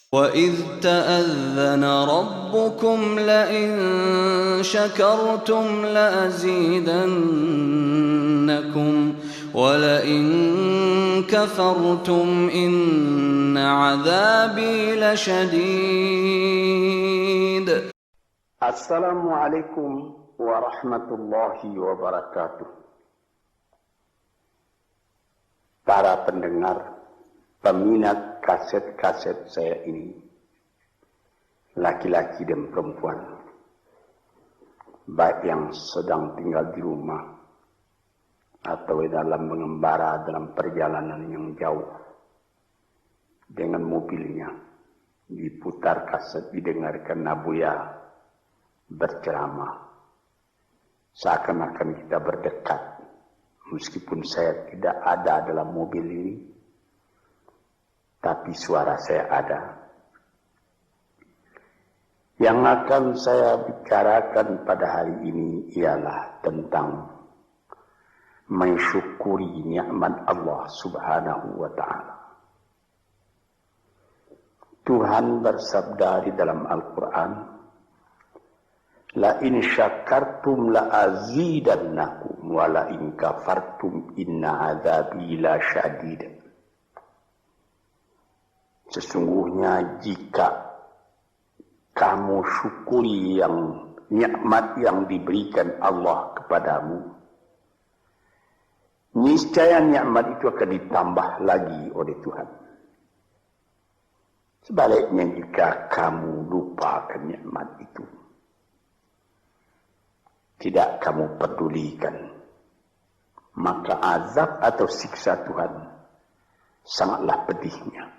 وَإِذْ تَأَذَّنَ رَبُّكُمْ لَئِن شَكَرْتُمْ لَأَزِيدَنَّكُمْ وَلَئِن كَفَرْتُمْ إِنَّ عَذَابِي لَشَدِيدٌ. Assalamualaikum warahmatullahi wabarakatuh. Para pendengar, peminat kaset-kaset saya ini, laki-laki dan perempuan, baik yang sedang tinggal di rumah atau dalam mengembara dalam perjalanan yang jauh dengan mobilnya, diputar kaset, didengarkan Nabuya berceramah, seakan-akan kita berdekat, meskipun saya tidak ada dalam mobil ini, tapi suara saya ada. Yang akan saya bicarakan pada hari ini ialah tentang mensyukuri nikmat Allah Subhanahu wa ta'ala. Tuhan bersabda di dalam Al-Quran, la in syakartum la azidannakum wa la in kafartum inna azabi la syadid. Sesungguhnya jika kamu syukuri yang nikmat yang diberikan Allah kepadamu, niscaya nikmat itu akan ditambah lagi oleh Tuhan. Sebaliknya jika kamu lupakan nikmat itu, tidak kamu pedulikan, maka azab atau siksa Tuhan sangatlah pedihnya.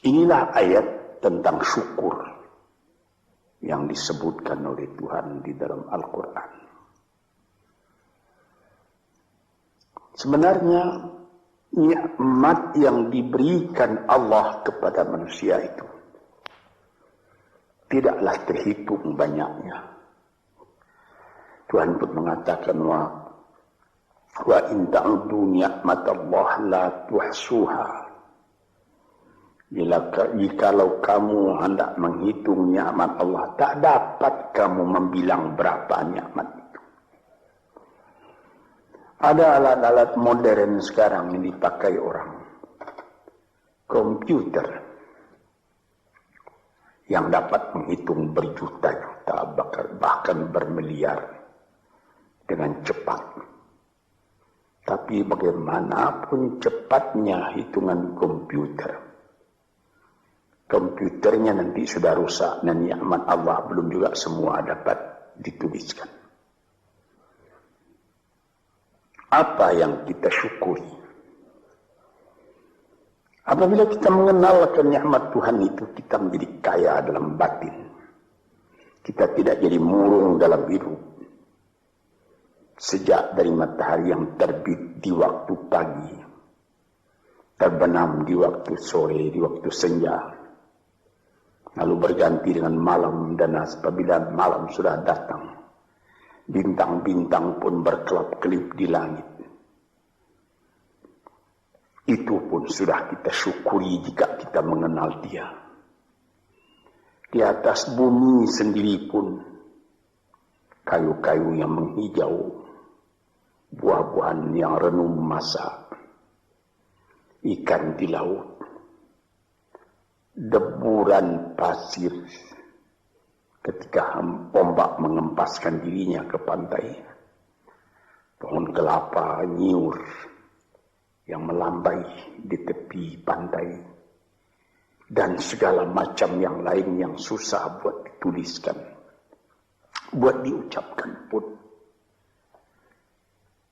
Inilah ayat tentang syukur yang disebutkan oleh Tuhan di dalam Al-Quran. Sebenarnya nikmat yang diberikan Allah kepada manusia itu tidaklah terhitung banyaknya. Tuhan pun mengatakan wa in ta'udu ni'matallah la tuhsuha. Jikalau kamu hendak menghitung nikmat Allah, tak dapat kamu membilang berapa nikmat itu. Ada alat-alat modern sekarang yang dipakai orang, komputer, yang dapat menghitung berjuta-juta, bahkan bermiliar dengan cepat. Tapi bagaimanapun cepatnya hitungan komputernya nanti sudah rusak dan nikmat Allah belum juga semua dapat dituliskan. Apa yang kita syukuri? Apabila kita mengenalkan nikmat Tuhan itu, kita menjadi kaya dalam batin. Kita tidak jadi murung dalam hidup. Sejak dari matahari yang terbit di waktu pagi, terbenam di waktu sore, di waktu senja, lalu berganti dengan malam, dan apabila malam sudah datang, bintang-bintang pun berkelap-kelip di langit. Itu pun sudah kita syukuri jika kita mengenal Dia. Di atas bumi sendiri pun, kayu-kayu yang menghijau, buah-buahan yang renum masak, ikan di laut, deburan pasir ketika ombak mengempaskan dirinya ke pantai, pohon kelapa nyiur yang melambai di tepi pantai, dan segala macam yang lain yang susah buat dituliskan, buat diucapkan pun,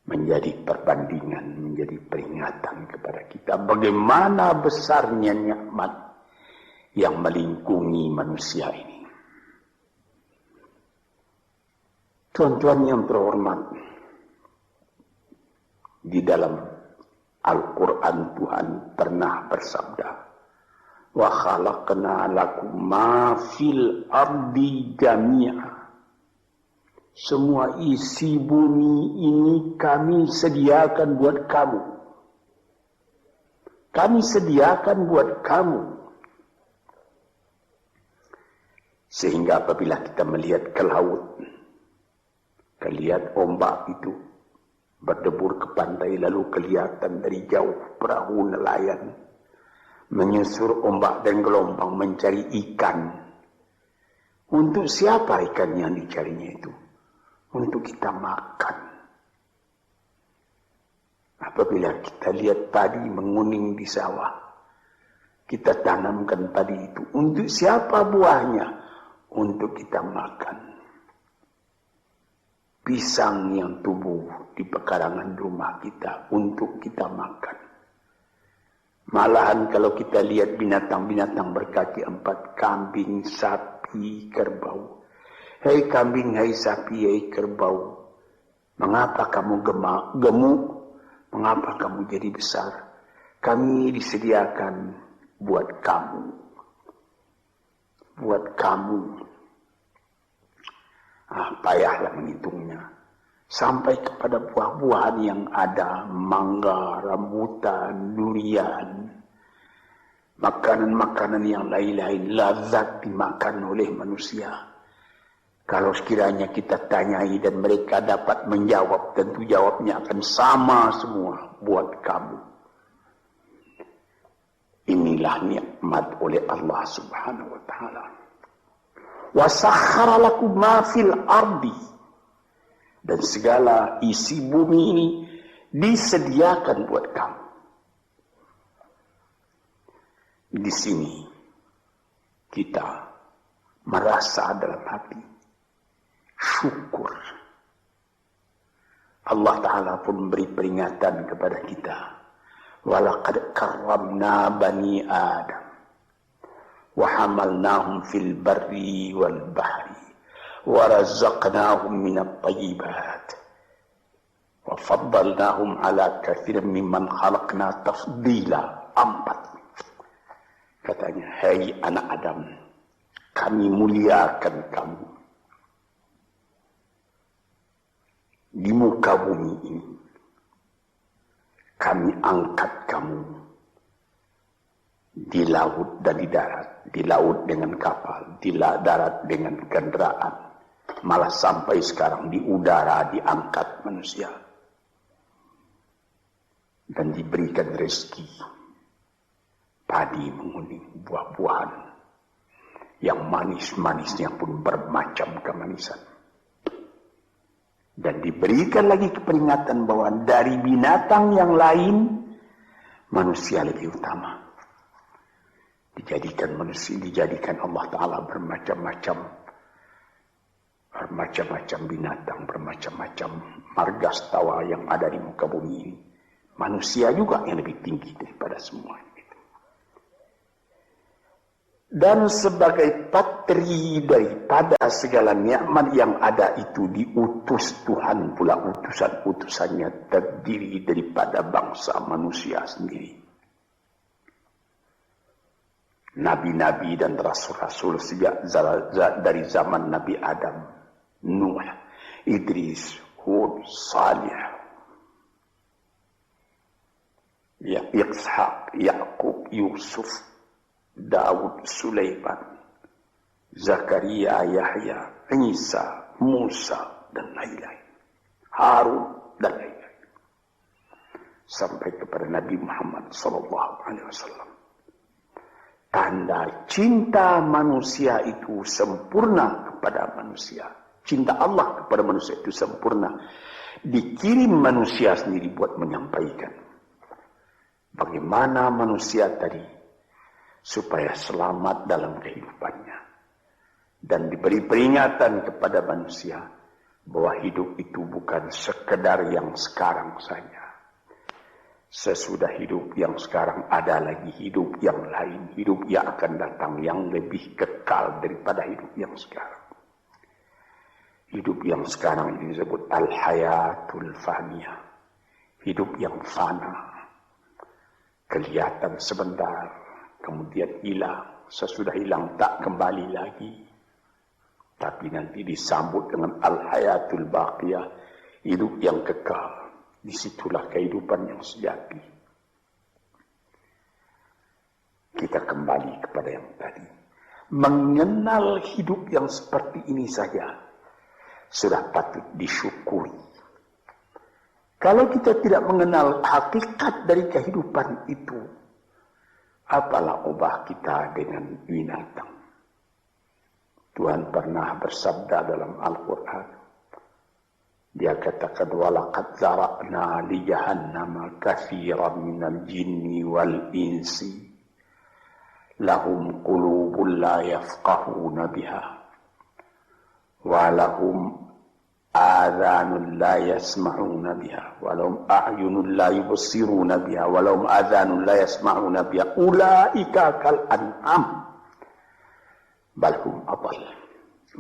menjadi perbandingan, menjadi peringatan kepada kita bagaimana besarnya nikmat yang melingkungi manusia ini. Tuan-tuan yang terhormat, di dalam Al-Quran Tuhan pernah bersabda, wa khalaqna lakum ma fil ardi jami'a. Semua isi bumi ini kami sediakan buat kamu. kami sediakan buat kamu. Sehingga apabila kita melihat ke laut, lihat ombak itu berdebur ke pantai, lalu kelihatan dari jauh perahu nelayan menyusur ombak dan gelombang mencari ikan. Untuk siapa ikan yang dicarinya itu? Untuk kita makan. Apabila kita lihat padi menguning di sawah, kita tanamkan padi itu. Untuk siapa buahnya? Untuk kita makan. Pisang yang tumbuh di pekarangan rumah kita untuk kita makan. Malahan kalau kita lihat binatang-binatang berkaki 4, kambing, sapi, kerbau. Hei kambing, hei sapi, hei kerbau, mengapa kamu gemuk? Mengapa kamu jadi besar? Kami disediakan buat kamu. Buat kamu. Payahlah menghitungnya. Sampai kepada buah-buahan yang ada, mangga, rambutan, durian, makanan-makanan yang lain-lain, lazat dimakan oleh manusia. Kalau sekiranya kita tanyai dan mereka dapat menjawab, tentu jawabnya akan sama semua buat kamu. Inilah nikmat oleh Allah Subhanahu wa taala. Wa sakhkhara lakum ma fil ardi, dan segala isi bumi ini disediakan buat kamu. Di sini kita merasa dalam hati syukur. Allah Ta'ala pun beri peringatan kepada kita. Walaqad karramna bani Adam wa hamalnahum fil barri wal bahri wa razaqnahum minat tayyibat wa faddalnahum ala katsirin mimman khalaqna tafdila. 4. Katanya, hai anak Adam, kami muliakan kamu di muka bumi ini. Kami angkat kamu di laut dan di darat. Di laut dengan kapal, di darat dengan kendaraan. Malah sampai sekarang di udara diangkat manusia. Dan diberikan rezeki. Padi menguning, buah-buahan. Yang manis-manisnya pun bermacam kemanisan. Dan diberikan lagi keperingatan bahwa dari binatang yang lain, manusia lebih utama. Dijadikan Allah Ta'ala bermacam-macam binatang, bermacam-macam margastawa yang ada di muka bumi ini. Manusia juga yang lebih tinggi daripada semuanya. Dan sebagai patri daripada segala nikmat yang ada itu, diutus Tuhan pula, utusan-utusannya terdiri daripada bangsa manusia sendiri. Nabi-nabi dan rasul-rasul sejak dari zaman Nabi Adam, Nuh, Idris, Hud, Salih, Ishaq, Yaqub, Yusuf, Daud, Sulaiman, Zakaria, Yahya, Isa, Musa, dan lain-lain. Harun, dan lain-lain. Sampai kepada Nabi Muhammad SAW. Tanda cinta manusia itu sempurna kepada manusia. Cinta Allah kepada manusia itu sempurna. Dikirim manusia sendiri buat menyampaikan. Bagaimana manusia tadi supaya selamat dalam kehidupannya. Dan diberi peringatan kepada manusia bahwa hidup itu bukan sekedar yang sekarang saja. Sesudah hidup yang sekarang ada lagi hidup yang lain. Hidup yang akan datang yang lebih kekal daripada hidup yang sekarang. Hidup yang sekarang ini disebut al-hayatul faniyah. Hidup yang fana. Kelihatan sebentar, kemudian hilang. Sesudah hilang tak kembali lagi. Tapi nanti disambut dengan al-hayatul baqiyah, hidup yang kekal. Disitulah kehidupan yang sejati. kita kembali kepada yang tadi. Mengenal hidup yang seperti ini saja sudah patut disyukuri. Kalau kita tidak mengenal hakikat dari kehidupan itu, apalah ubah kita dengan binatang? Tuhan pernah bersabda dalam Al-Quran. Dia katakan, وَلَقَدْ ذَرَأْنَا لِجَهَنَّمَ كَثِيرًا مِنَ الْجِنِّ وَالْإِنسِ لَهُمْ قُلُوبٌ لَا يَفْقَهُونَ بِهَا وَلَهُمْ آذَانٌ لَا يَسْمَعُونَ بِهَا وَلَهُمْ أَعْيُنٌ لَا يُبْصِرُونَ بِهَا وَلَهُمْ آذَانٌ لَا يَسْمَعُونَ بِهَا أُولَئِكَ كَالْأَنْعَامِ بَلْ هُمْ أَضَلُّ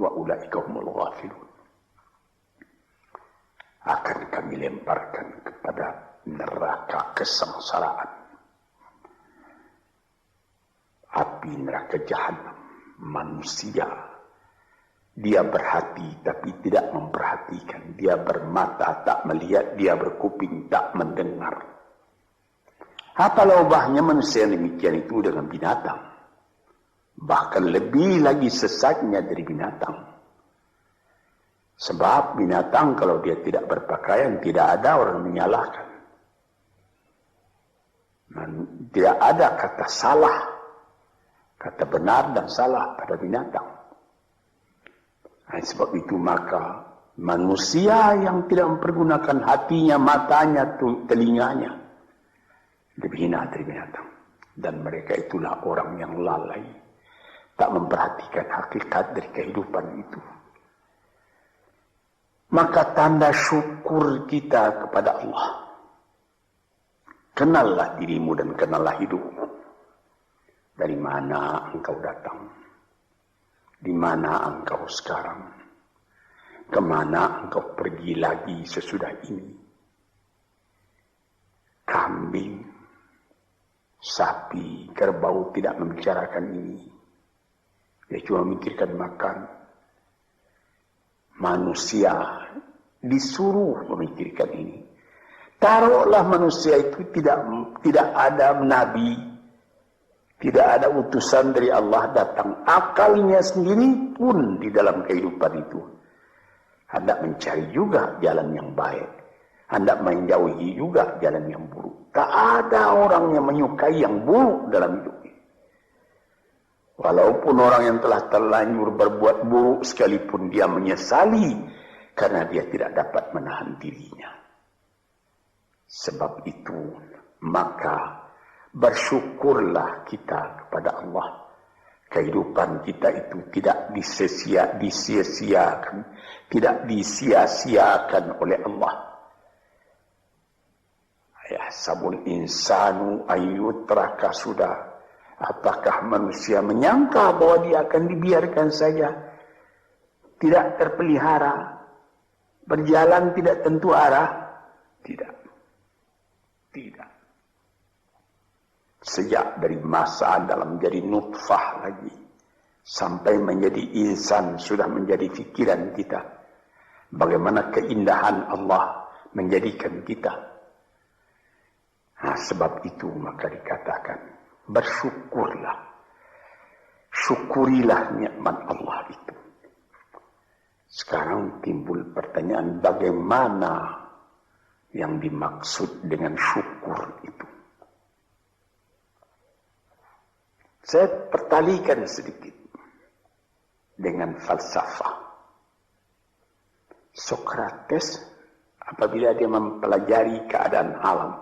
وَأُولَئِكَ هُمُ الْغَافِلُونَ. Akan kami lemparkan kepada neraka kesengsaraan, api neraka jahanam. Manusia, dia berhati tapi tidak memperhatikan, dia bermata tak melihat, dia berkuping tak mendengar. Apalah ubahnya manusia yang demikian itu dengan binatang? Bahkan lebih lagi sesatnya dari binatang. Sebab binatang kalau dia tidak berpakaian, tidak ada orang menyalahkan. Dan tidak ada kata salah, kata benar dan salah pada binatang. Sebab itu maka manusia yang tidak mempergunakan hatinya, matanya, telinganya, lebih hina dari binatang. Dan mereka itulah orang yang lalai, tak memperhatikan hakikat dari kehidupan itu. Maka tanda syukur kita kepada Allah. Kenallah dirimu dan kenallah hidupmu. Dari mana engkau datang? Di mana engkau sekarang? Kemana engkau pergi lagi sesudah ini? Kambing, sapi, kerbau tidak membicarakan ini. Dia cuma memikirkan makan. Manusia disuruh memikirkan ini. Taruhlah manusia itu tidak ada nabi, tidak ada utusan dari Allah datang. Akalnya sendiri pun di dalam kehidupan itu hendak mencari juga jalan yang baik, hendak menjauhi juga jalan yang buruk. Tak ada orang yang menyukai yang buruk dalam hidup. Walaupun orang yang telah terlanjur berbuat buruk sekalipun dia menyesali karena dia tidak dapat menahan dirinya. Sebab itu maka bersyukurlah kita kepada Allah. Kehidupan kita itu tidak disia-siakan, tidak disia-siakan oleh Allah. Yahsabul insanu ayyutraka sudah. Apakah manusia menyangka bahwa dia akan dibiarkan saja, tidak terpelihara, berjalan tidak tentu arah? Tidak. Tidak. Sejak dari masa dalam menjadi nutfah lagi, sampai menjadi insan sudah menjadi fikiran kita. Bagaimana keindahan Allah menjadikan kita. Nah, sebab itu maka dikatakan, bersyukurlah. Syukurilah nikmat Allah itu. Sekarang timbul pertanyaan, bagaimana yang dimaksud dengan syukur itu? Saya pertalikan sedikit dengan falsafah. Sokrates apabila dia mempelajari keadaan alam,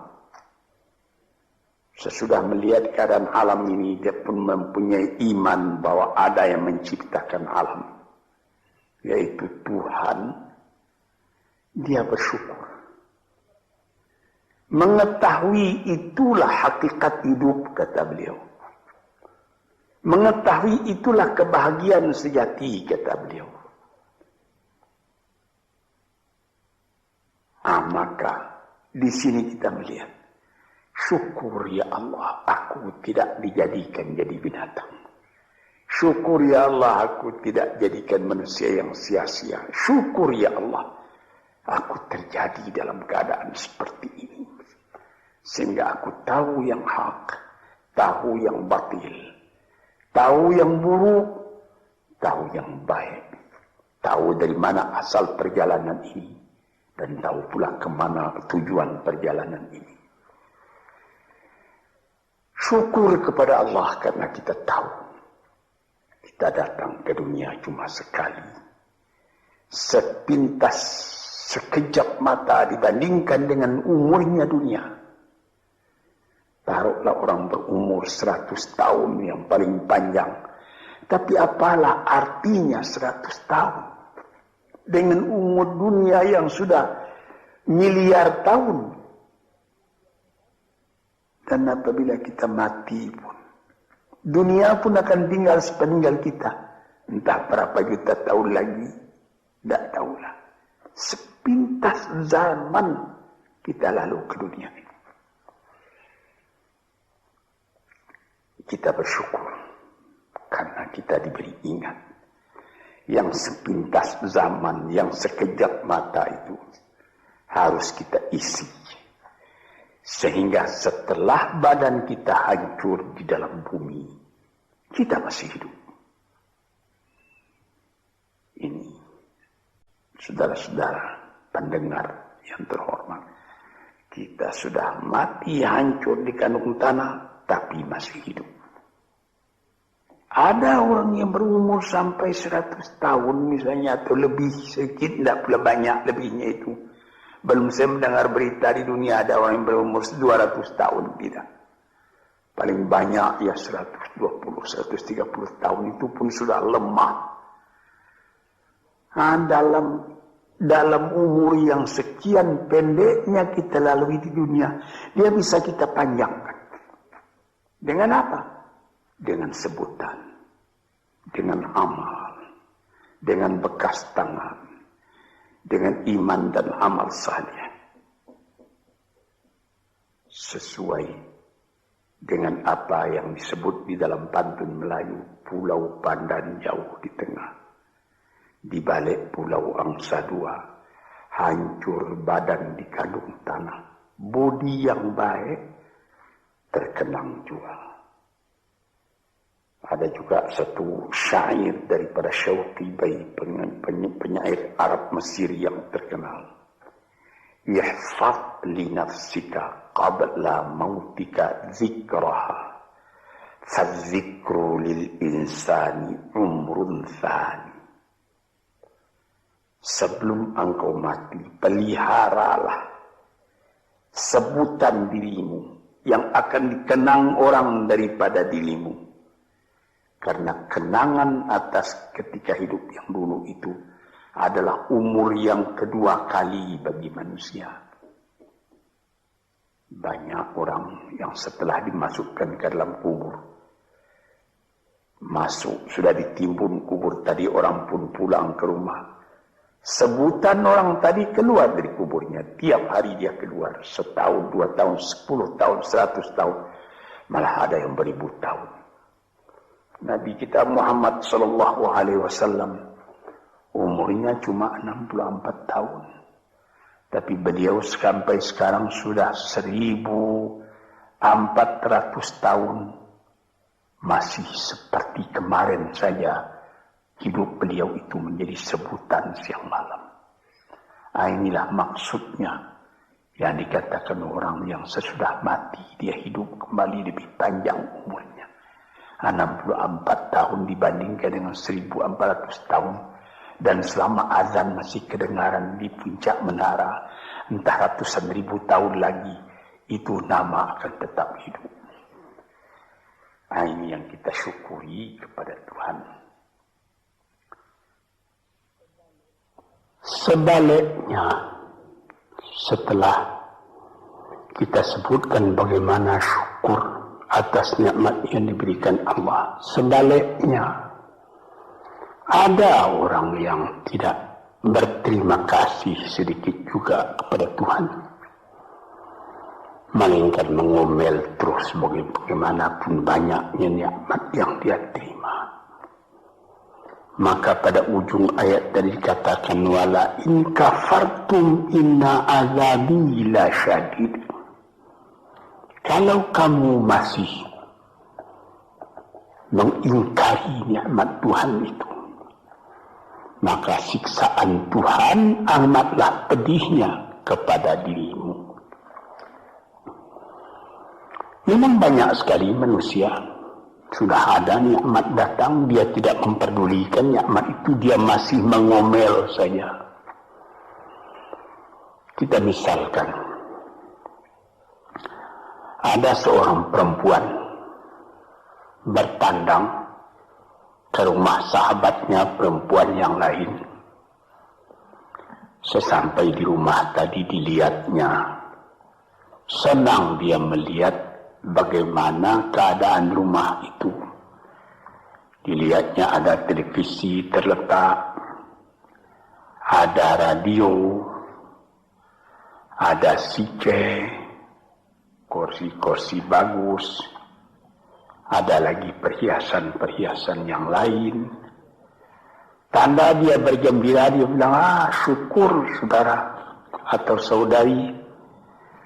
sesudah melihat keadaan alam ini, dia pun mempunyai iman bahwa ada yang menciptakan alam, yaitu Tuhan. Dia bersyukur. Mengetahui itulah hakikat hidup, kata beliau. Mengetahui itulah kebahagiaan sejati, kata beliau. Maka di sini kita melihat, syukur ya Allah, aku tidak dijadikan jadi binatang. Syukur ya Allah, aku tidak jadikan manusia yang sia-sia. Syukur ya Allah, aku terjadi dalam keadaan seperti ini. Sehingga aku tahu yang hak, tahu yang batil, tahu yang buruk, tahu yang baik, tahu dari mana asal perjalanan ini, dan tahu pula kemana tujuan perjalanan ini. Syukur kepada Allah karena kita tahu kita datang ke dunia cuma sekali. Sepintas, sekejap mata dibandingkan dengan umurnya dunia. Taruhlah orang berumur 100 tahun yang paling panjang. Tapi apalah artinya 100 tahun dengan umur dunia yang sudah miliar tahun. Dan apabila kita mati pun, dunia pun akan tinggal sepeninggal kita. Entah berapa juta tahun lagi, tidak tahulah. Sepintas zaman kita lalu ke dunia ini. Kita bersyukur karena kita diberi ingat. Yang sepintas zaman, yang sekejap mata itu harus kita isi. Sehingga setelah badan kita hancur di dalam bumi, kita masih hidup. Ini, saudara-saudara pendengar yang terhormat, kita sudah mati hancur di kandung tanah, tapi masih hidup. Ada orang yang berumur sampai 100 tahun misalnya, atau lebih sedikit, tidak pula banyak lebihnya itu. Belum saya mendengar berita di dunia ada orang yang berumur 200 tahun, tidak. Paling banyak ya 120, 130 tahun, itu pun sudah lemah. Nah, dalam umur yang sekian pendeknya kita lalui di dunia, dia bisa kita panjangkan. Dengan apa? Dengan sebutan, dengan amal, dengan bekas tangan, dengan iman dan amal saleh, sesuai dengan apa yang disebut di dalam pantun Melayu, Pulau Pandan jauh di tengah, di balik pulau angsa dua, hancur badan di kandung tanah, budi yang baik terkenang jua. Ada juga satu syair daripada Syauqi Bai, penyair Arab Mesir yang terkenal. Ihfaz li nafsika qabla mautika zikraha, fadzikru lil insani umrun thani. Sebelum engkau mati, peliharalah sebutan dirimu yang akan dikenang orang daripada dirimu. Karena kenangan atas ketika hidup yang dulu itu adalah umur yang kedua kali bagi manusia. Banyak orang yang setelah dimasukkan ke dalam kubur, masuk, sudah ditimbun kubur tadi, orang pun pulang ke rumah. Sebutan orang tadi keluar dari kuburnya. Tiap hari dia keluar. 1 tahun, 2 tahun, 10 tahun, 100 tahun. Malah ada yang beribu tahun. Nabi kita Muhammad sallallahu alaihi wasallam umurnya cuma 64 tahun. Tapi beliau sampai sekarang sudah 1400 tahun. Masih seperti kemarin saja hidup beliau itu menjadi sebutan siang malam. Inilah maksudnya yang dikatakan orang yang sesudah mati dia hidup kembali lebih panjang umurnya. 64 tahun dibandingkan dengan 1400 tahun. Dan selama azan masih kedengaran di puncak menara, entah ratusan ribu tahun lagi, itu nama akan tetap hidup. Ini yang kita syukuri kepada Tuhan. Sebaliknya, setelah kita sebutkan bagaimana syukur atas nikmat yang diberikan Allah, sebaliknya ada orang yang tidak berterima kasih sedikit juga kepada Tuhan, melainkan mengomel terus bagaimanapun banyaknya nikmat yang dia terima. Maka pada ujung ayat tadi dikatakan, wala in kafartum inna azabi la syadid. Kalau kamu masih mengingkari nikmat Tuhan itu, maka siksaan Tuhan amatlah pedihnya kepada dirimu. Memang banyak sekali manusia, sudah ada nikmat datang, dia tidak memperdulikan nikmat itu, dia masih mengomel saja. Kita misalkan, ada seorang perempuan bertandang ke rumah sahabatnya perempuan yang lain. Sesampai di rumah tadi dilihatnya, senang dia melihat bagaimana keadaan rumah itu. Dilihatnya ada televisi terletak, ada radio, ada CC, kursi-kursi bagus, ada lagi perhiasan-perhiasan yang lain. Tanda dia bergembira, dia bilang, syukur saudara atau saudari,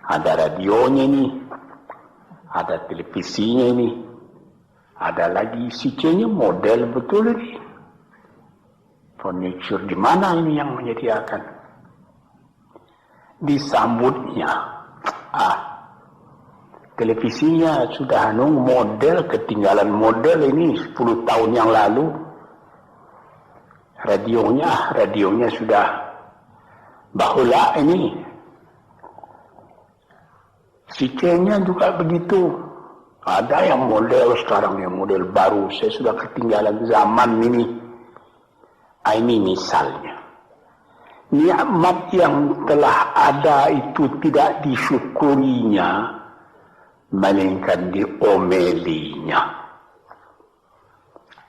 ada radionya nih, ada televisinya ini, ada lagi CC-nya, model betul ini. Furniture di mana ini yang menyediakan? Disambutnya, televisinya sudah model, ketinggalan model ini 10 tahun yang lalu. Radionya sudah bahula ini. CC-nya juga begitu. Ada yang model sekarang, yang model baru. Saya sudah ketinggalan zaman ini. Ini misalnya. Nikmat yang telah ada itu tidak disyukurinya, melainkan diomelinya.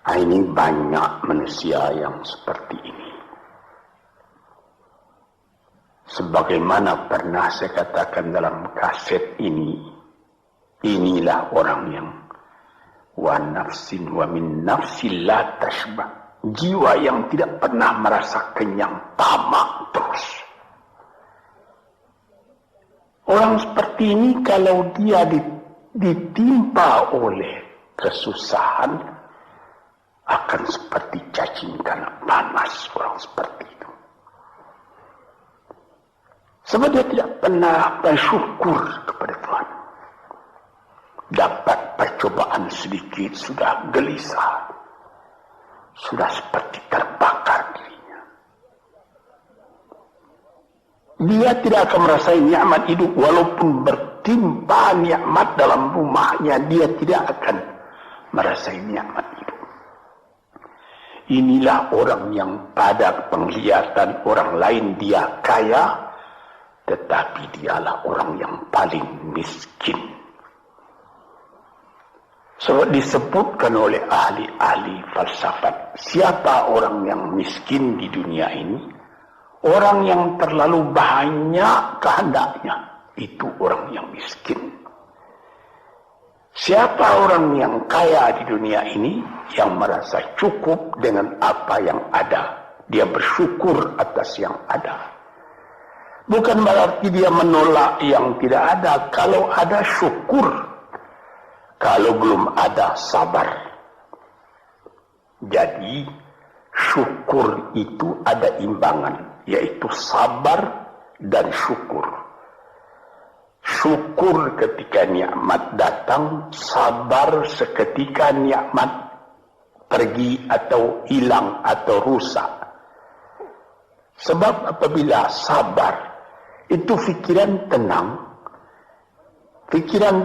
Ini banyak manusia yang seperti ini. Sebagaimana pernah saya katakan dalam kaset ini, inilah orang yang wa nafsin wa min nafsin la tashba, jiwa yang tidak pernah merasa kenyang, tamak terus. Orang seperti ini kalau dia ditimpa oleh kesusahan, akan seperti cacing tanah panas orang seperti itu. Sebab dia tidak pernah bersyukur kepada Tuhan. Dapat percobaan sedikit sudah gelisah, sudah seperti terbakar dirinya. Dia tidak akan merasakan nikmat hidup walaupun bertimpa nikmat dalam rumahnya, dia tidak akan merasakan nikmat hidup. Inilah orang yang pada penglihatan orang lain dia kaya, tetapi dialah orang yang paling miskin. Sebab disebutkan oleh ahli-ahli falsafat, siapa orang yang miskin di dunia ini? Orang yang terlalu banyak kehendaknya, itu orang yang miskin. Siapa orang yang kaya di dunia ini, yang merasa cukup dengan apa yang ada? Dia bersyukur atas yang ada. Bukan berarti dia menolak yang tidak ada. Kalau ada, syukur. Kalau belum ada, sabar. Jadi, syukur itu ada imbangan, yaitu sabar dan syukur. Syukur ketika nikmat datang, sabar seketika nikmat pergi atau hilang atau rusak. Sebab apabila sabar, itu pikiran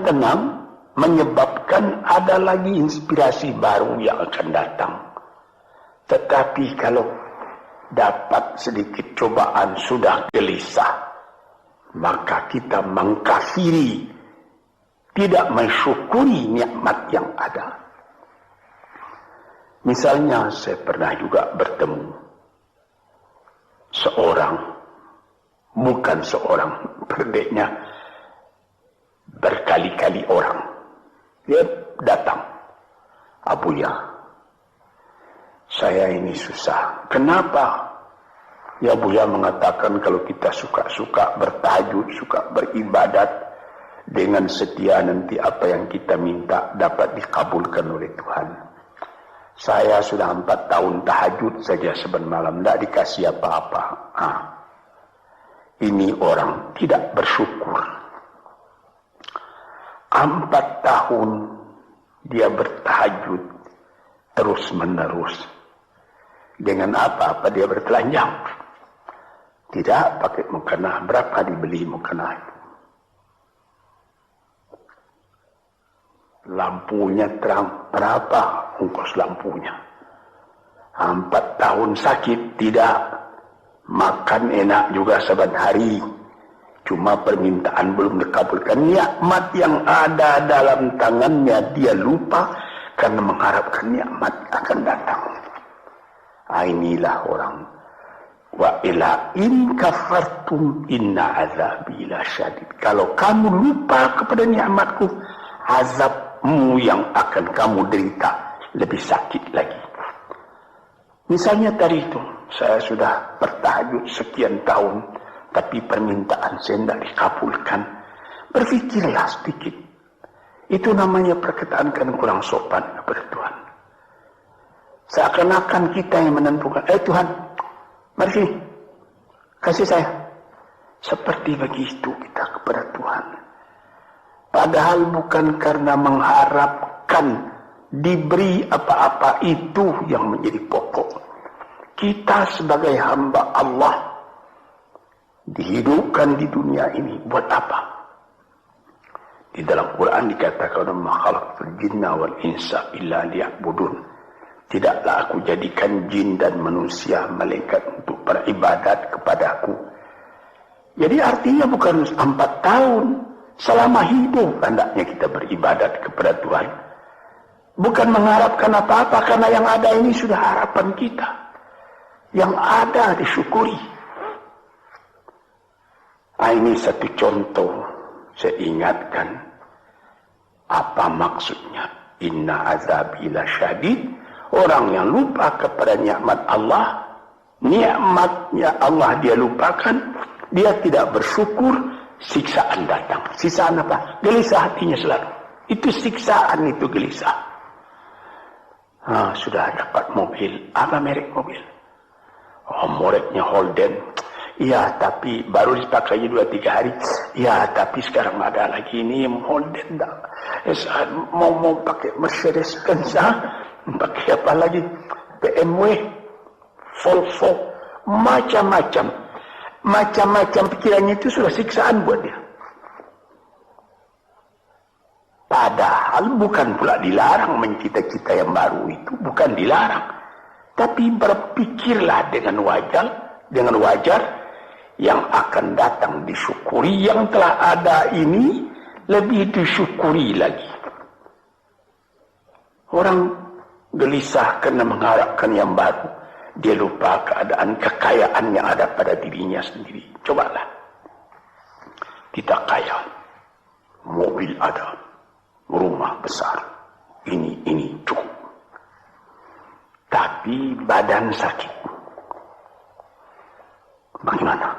tenang menyebabkan ada lagi inspirasi baru yang akan datang. Tetapi kalau dapat sedikit cobaan sudah gelisah, maka kita mengkafiri, tidak mensyukuri nikmat yang ada. Misalnya saya pernah juga bertemu bukan seorang, berdeknya berkali-kali orang. Dia datang, Abuya, saya ini susah. Kenapa? Ya Buya mengatakan kalau kita suka bertahajud, suka beribadat dengan setia, nanti apa yang kita minta dapat dikabulkan oleh Tuhan. Saya sudah 4 tahun tahajud saja saban malam, tidak dikasih apa-apa. Ini orang tidak bersyukur. 4 tahun dia bertahajud terus menerus. Dengan apa-apa dia bertelanjang. Tidak pakai mukena. Berapa dibeli mukena itu? Lampunya terang. Berapa ongkos lampunya? 4 tahun sakit. Tidak. Makan enak juga saban hari. Cuma permintaan belum dikabulkan. Nikmat yang ada dalam tangannya dia lupa karena mengharapkan nikmat akan datang. Inilah orang. Wa ila in kafartum inna azabi lasyadid. Kalau kamu lupa kepada nikmatku, azabmu yang akan kamu derita lebih sakit lagi. Misalnya tadi itu, saya sudah bertahajud sekian tahun, tapi permintaan saya tidak dikabulkan. Berfikirlah sedikit. Itu namanya perkataan kan kurang sopan kepada Tuhan. Seakan-akan kita yang menentukan, Tuhan, mari sini, kasih saya. Seperti begitu kita kepada Tuhan. Padahal bukan karena mengharapkan diberi apa-apa itu yang menjadi pokok. Kita sebagai hamba Allah dihidupkan di dunia ini buat apa? Di dalam Quran dikatakan, "Ma khalaqtul jinna wal insa illa liya'budun." Tidaklah aku jadikan jin dan manusia malaikat untuk beribadat kepadaku. Jadi artinya bukan 4 tahun. Selama hidup hendaknya kita beribadat kepada Tuhan. Bukan mengharapkan apa-apa, karena yang ada ini sudah harapan kita. Yang ada disyukuri. Ini satu contoh. Saya ingatkan. Apa maksudnya? Inna azabi lasyadid. Orang yang lupa kepada nikmat Allah, nikmatnya Allah dia lupakan, dia tidak bersyukur, siksaan datang. Siksaan apa? Gelisah hatinya selalu. Itu siksaan, itu gelisah. Sudah dapat mobil. Apa merek mobil? Mereknya Holden. Ya, tapi baru dipakai 2-3 hari. Ya, tapi sekarang ada lagi ini Holden. Mau pakai Mercedes Benz. Pakai apa lagi? BMW, Volvo, macam-macam. Macam-macam pikirannya itu sudah siksaan buat dia. Padahal bukan pula dilarang mencita-cita yang baru itu. Bukan dilarang. Tapi berpikirlah dengan wajar yang akan datang disyukuri. Yang telah ada ini lebih disyukuri lagi. Orang gelisah karena mengharapkan yang baru. Dia lupa keadaan kekayaan yang ada pada dirinya sendiri. Cobalah. Kita kaya. Mobil ada. Rumah besar. Ini cukup. Tapi badan sakit. Bagaimana?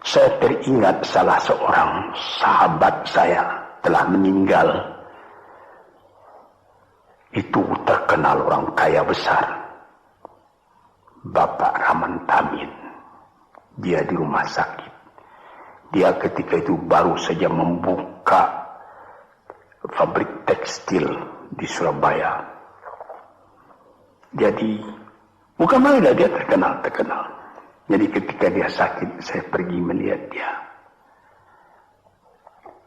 Saya teringat salah seorang sahabat saya telah meninggal. Itu terkenal orang kaya besar. Bapak Rahman Tamin. Dia di rumah sakit. Dia ketika itu baru saja membuka pabrik tekstil di Surabaya. Jadi, bukan main dia terkenal. Jadi ketika dia sakit, saya pergi melihat dia.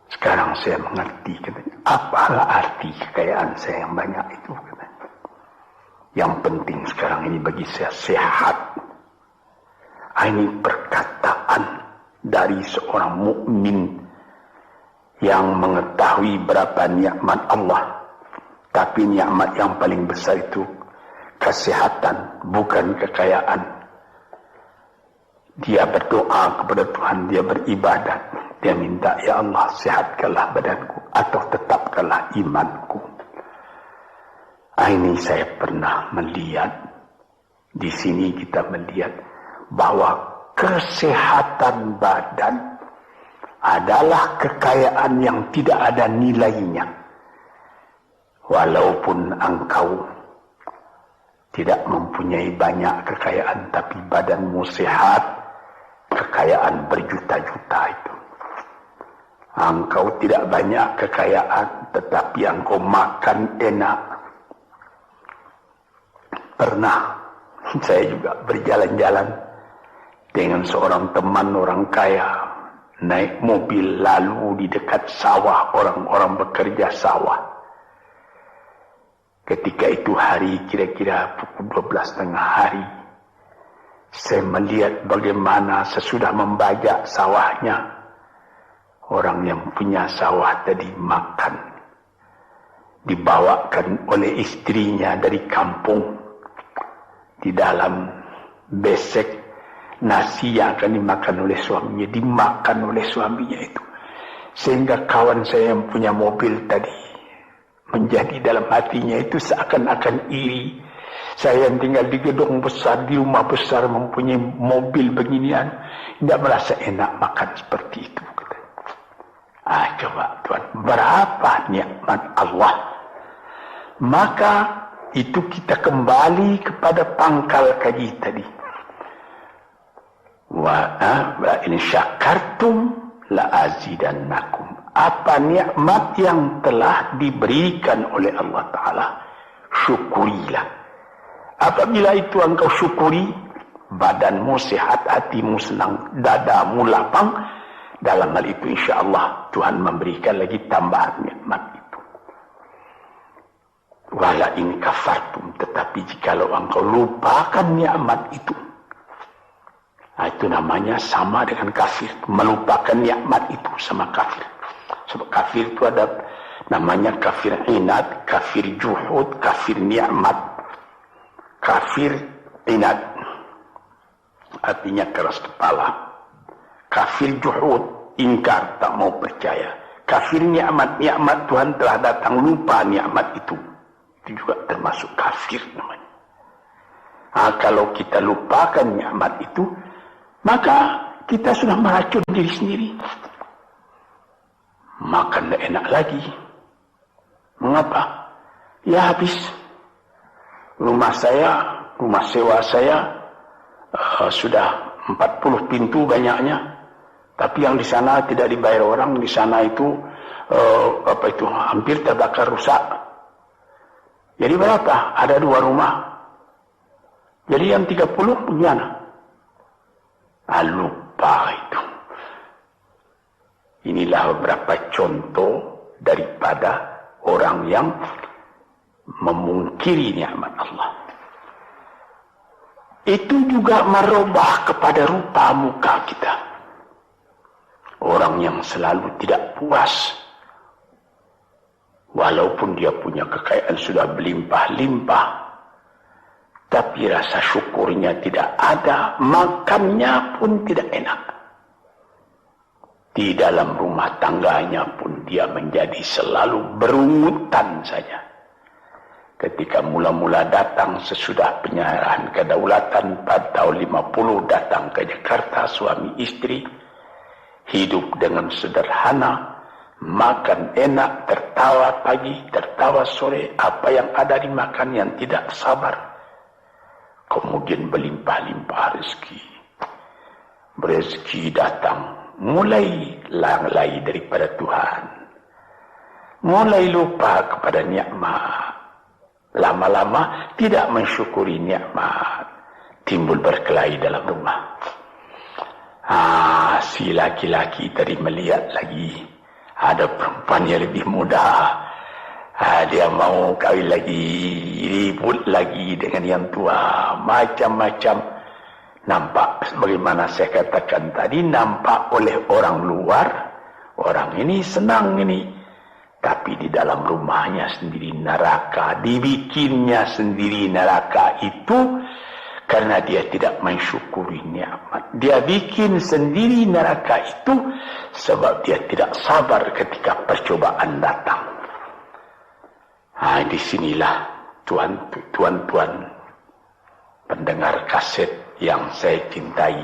Sekarang saya mengerti, katanya. Apalah arti kekayaan saya yang banyak itu, katanya. Yang penting sekarang ini bagi saya sehat. Ini perkataan dari seorang mukmin yang mengetahui berapa nikmat Allah. Tapi nikmat yang paling besar itu kesehatan, bukan kekayaan. Dia berdoa kepada Tuhan, dia beribadat. Dia minta, ya Allah, sehatkanlah badanku atau tetapkanlah imanku. Ini saya pernah melihat. Di sini kita melihat bahwa kesehatan badan adalah kekayaan yang tidak ada nilainya. Walaupun engkau tidak mempunyai banyak kekayaan, tapi badanmu sehat, kekayaan berjuta-juta itu. Engkau tidak banyak kekayaan, tetapi engkau makan enak. Pernah saya juga berjalan-jalan dengan seorang teman orang kaya, naik mobil lalu di dekat sawah, orang-orang bekerja sawah. Ketika itu hari kira-kira pukul 12.30 hari, saya melihat bagaimana sesudah membajak sawahnya, orang yang punya sawah tadi makan, dibawakan oleh istrinya dari kampung di dalam besek nasi yang akan dimakan oleh suaminya, dimakan oleh suaminya itu. Sehingga kawan saya yang punya mobil tadi menjadi dalam hatinya itu seakan-akan iri. Saya yang tinggal di gedung besar, di rumah besar, mempunyai mobil beginian, tidak merasa enak makan seperti itu. Coba Tuhan, berapa nikmat Allah. Maka itu kita kembali kepada pangkal kaji tadi. Wa in syakartum la azidannakum. Apa nikmat yang telah diberikan oleh Allah Ta'ala, syukurilah. Apabila itu engkau syukuri, badanmu sehat, hatimu senang, dadamu lapang. Dalam hal itu insya Allah Tuhan memberikan lagi tambahan nikmat itu. Wala in kafartum, tetapi jikalau engkau lupakan nikmat itu, itu namanya sama dengan kafir. Melupakan nikmat itu sama kafir. Sebab kafir itu ada namanya kafir inad, kafir juhud, kafir nikmat. Kafir inad artinya keras kepala. Kafir juhud, ingkar, tak mau percaya. Kafir nikmat, nikmat Tuhan telah datang, lupa nikmat itu. Itu juga termasuk kafir namanya. Kalau kita lupakan nikmat itu, maka kita sudah meracun diri sendiri. Makan tidak enak lagi. Mengapa? Ya habis. Rumah sewa saya sudah 40 pintu banyaknya. Tapi yang di sana tidak dibayar orang, di sana itu hampir terbakar rusak. Jadi berapa? Ada 2 rumah. Jadi yang 30 bagaimana? Lupa itu. Inilah beberapa contoh daripada orang yang memungkiri nikmat Allah. Itu juga merubah kepada rupa muka kita. Orang yang selalu tidak puas, walaupun dia punya kekayaan sudah berlimpah-limpah, tapi rasa syukurnya tidak ada, makannya pun tidak enak. Di dalam rumah tangganya pun dia menjadi selalu berungutan saja. Ketika mula-mula datang sesudah penyerahan kedaulatan pada tahun 50 datang ke Jakarta, suami istri hidup dengan sederhana, makan enak, tertawa pagi, tertawa sore, apa yang ada dimakan yang tidak sabar. Kemudian berlimpah-limpah rezeki. Rezeki datang, mulai lalai daripada Tuhan. Mulai lupa kepada nikmat. Lama-lama tidak mensyukuri nikmat. Timbul berkelahi dalam rumah. Si laki-laki tadi melihat lagi ada perempuan yang lebih muda. Dia mau kahwin lagi, ribut lagi dengan yang tua, macam-macam. Nampak sebagaimana saya katakan tadi, nampak oleh orang luar, orang ini senang ini. Tapi di dalam rumahnya sendiri neraka, dibikinnya sendiri neraka itu karena dia tidak mensyukuri nikmat. Dia bikin sendiri neraka itu sebab dia tidak sabar ketika percobaan datang. Di sinilah tuan-tuan pendengar kaset yang saya cintai.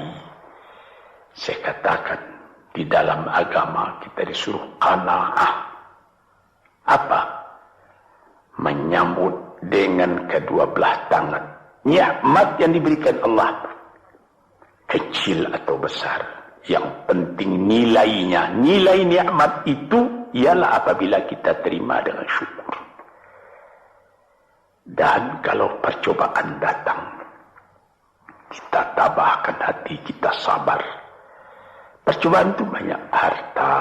Saya katakan di dalam agama kita disuruh qanaah. Apa? Menyambut dengan kedua belah tangan. nikmat yang diberikan Allah, kecil atau besar, yang penting nilainya. Nilai nikmat itu ialah apabila kita terima dengan syukur. Dan kalau percobaan datang, kita tabahkan hati, kita sabar. Percobaan itu banyak, harta,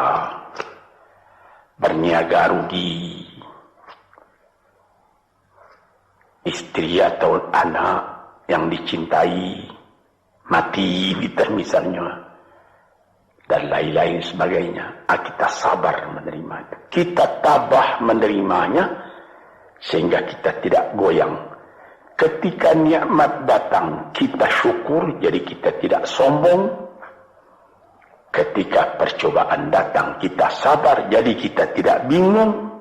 berniaga rugi, istri atau anak yang dicintai mati misalnya, dan lain-lain sebagainya. Kita sabar menerima itu, kita tabah menerimanya, sehingga kita tidak goyang. Ketika nikmat datang, kita syukur, jadi kita tidak sombong. Ketika percobaan datang, kita sabar, jadi kita tidak bingung.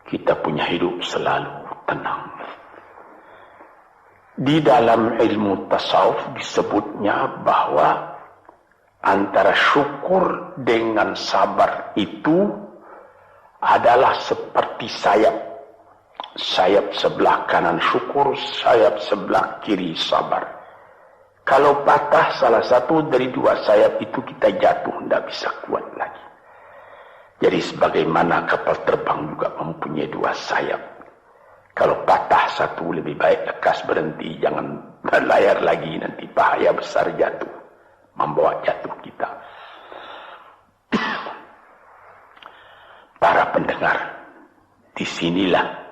Kita punya hidup selalu tenang. Di dalam ilmu tasawuf disebutnya bahwa antara syukur dengan sabar itu adalah seperti sayap. Sayap sebelah kanan syukur, sayap sebelah kiri sabar. Kalau patah salah satu dari dua sayap itu, kita jatuh, tidak bisa kuat lagi. Jadi sebagaimana kapal terbang juga mempunyai dua sayap. Kalau patah satu, lebih baik lekas berhenti, jangan berlayar lagi, nanti bahaya besar jatuh, membawa jatuh kita. Para pendengar, disinilah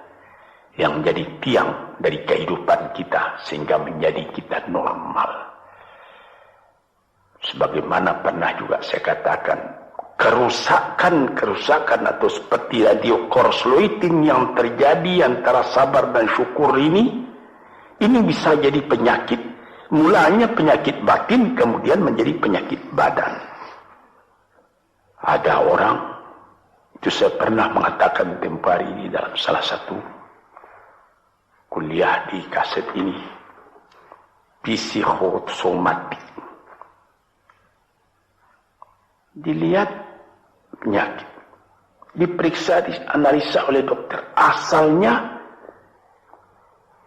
yang menjadi tiang dari kehidupan kita, sehingga menjadi kita normal. Sebagaimana pernah juga saya katakan, kerusakan atau seperti radio korsleting yang terjadi antara sabar dan syukur ini bisa jadi penyakit. Mulanya penyakit batin, kemudian menjadi penyakit badan. Ada orang, itu saya pernah mengatakan tempo hari ini dalam salah satu kuliah di kaset ini, psikosomatik. Dilihat penyakit, diperiksa, dianalisa oleh dokter, asalnya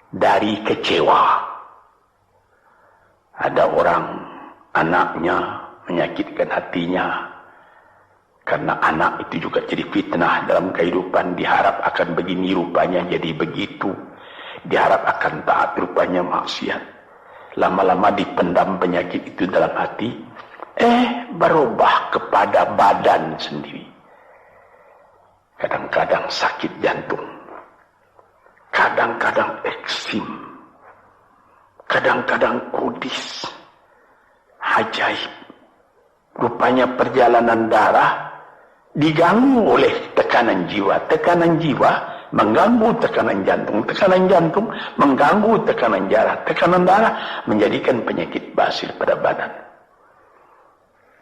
dari kecewa. Ada orang, anaknya menyakitkan hatinya, karena anak itu juga jadi fitnah dalam kehidupan. Diharap akan begini, rupanya jadi begitu. Diharap akan taat, rupanya maksiat. Lama-lama dipendam penyakit itu dalam hati, berubah kepada badan sendiri. Kadang-kadang sakit jantung, kadang-kadang eksim, kadang-kadang kudis. Ajaib. Rupanya perjalanan darah diganggu oleh tekanan jiwa. Tekanan jiwa mengganggu tekanan jantung mengganggu tekanan darah menjadikan penyakit basir pada badan.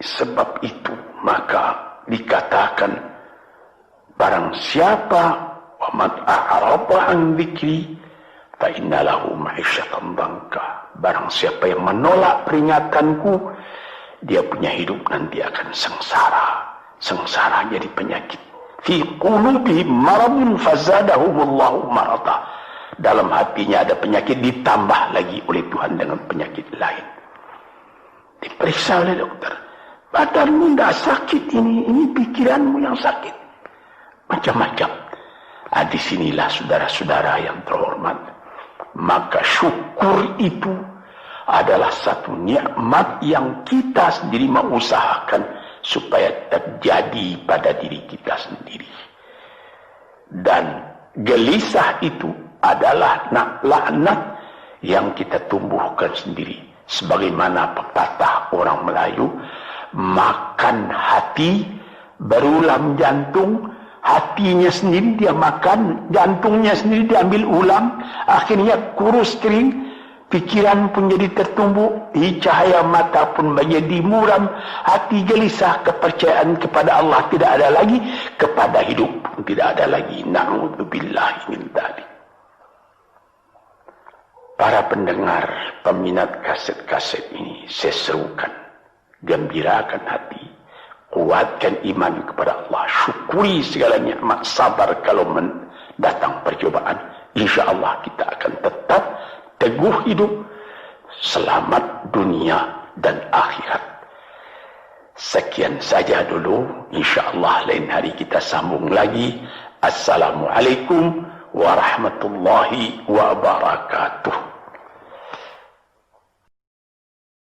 Sebab itu maka dikatakan, barang siapa wa man a'rada an dzikri fa innalahu ma'isyatan dhanka, barang siapa yang menolak peringatanku, dia punya hidup nanti akan sengsara jadi penyakit. Fi qulubihim maradun fazadahumullahu marada, dalam hatinya ada penyakit, ditambah lagi oleh Tuhan dengan penyakit lain. Diperiksa oleh dokter, badanmu tidak sakit, ini pikiranmu yang sakit, macam-macam. Disinilah saudara-saudara yang terhormat, maka syukur itu adalah satu nikmat yang kita sendiri mengusahakan supaya terjadi pada diri kita sendiri. Dan gelisah itu adalah laknat yang kita tumbuhkan sendiri. Sebagaimana pepatah orang Melayu, makan hati, berulam jantung. Hatinya sendiri dia makan, jantungnya sendiri diambil ulam, akhirnya kurus kering. Pikiran pun jadi tertumbuk, cahaya mata pun menjadi muram, hati gelisah, kepercayaan kepada Allah tidak ada lagi, kepada hidup pun tidak ada lagi. Na'udzubillahi min dzalik. Para pendengar, peminat kaset-kaset ini, saya serukan, gembirakan hati, kuatkan iman kepada Allah, syukuri segala nikmat, sabar kalau datang percobaan. Insya Allah kita akan tetap teguh hidup, selamat dunia dan akhirat. Sekian saja dulu, insyaallah lain hari kita sambung lagi. Assalamualaikum warahmatullahi wabarakatuh.